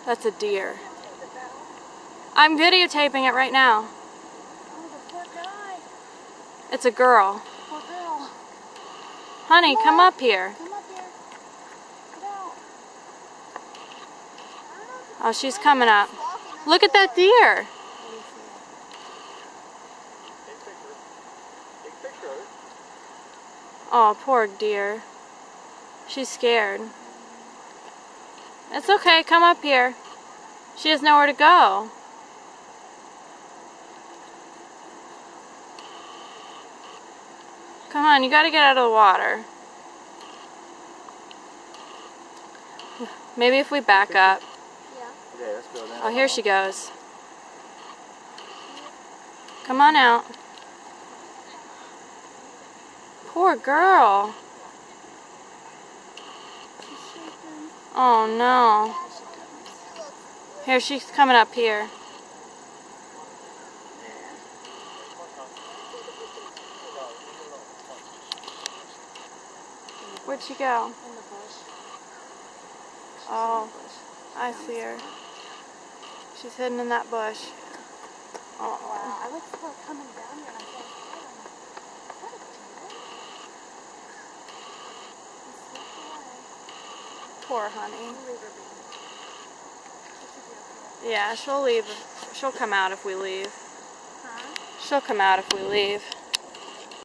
That's a deer. I'm videotaping it right now. Oh, the poor guy. It's a girl. Poor girl. Honey, come up here. Come up here. Get out. Oh, she's coming up. Look at that deer. Oh, poor deer. She's scared. It's okay, come up here. She has nowhere to go. Come on, you gotta get out of the water. Maybe if we back up. Yeah. Okay, let's go now. Oh, here she goes. Come on out. Poor girl. Oh no. Here, she's coming up here. Where'd she go? In the bush. Oh, I see her. She's hidden in that bush. Oh. Wow, I looked for her coming down here and I thought, Poor honey. leave her be. Yeah, she'll leave. She'll come out if we leave. Huh? She'll come out if we leave.